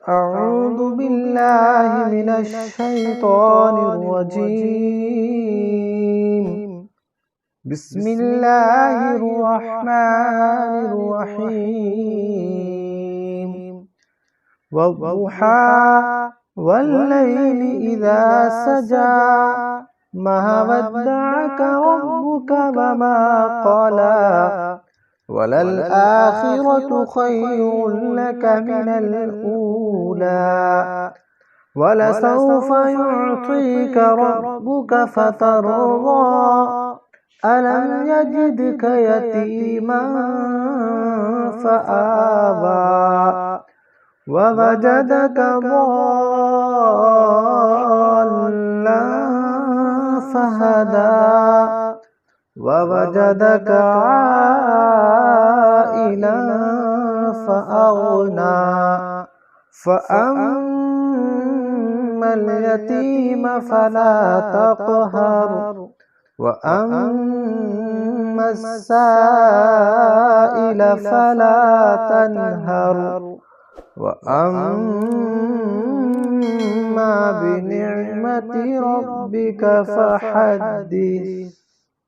أعوذ بالله من الشيطان الرجيم. بسم الله الرحمن الرحيم. والضحى والليل إذا سجى ما ودعك ربك وما قلى وللآخرة خير لك من الأولى ولسوف يعطيك ربك فترضى ألم يجدك يتيما فآوى ووجدك ضالا فهدى ووجدك عائلا فأغنى فأما اليتيم فلا تقهر وأما السائل فلا تنهر وأما بنعمة ربك فحدث.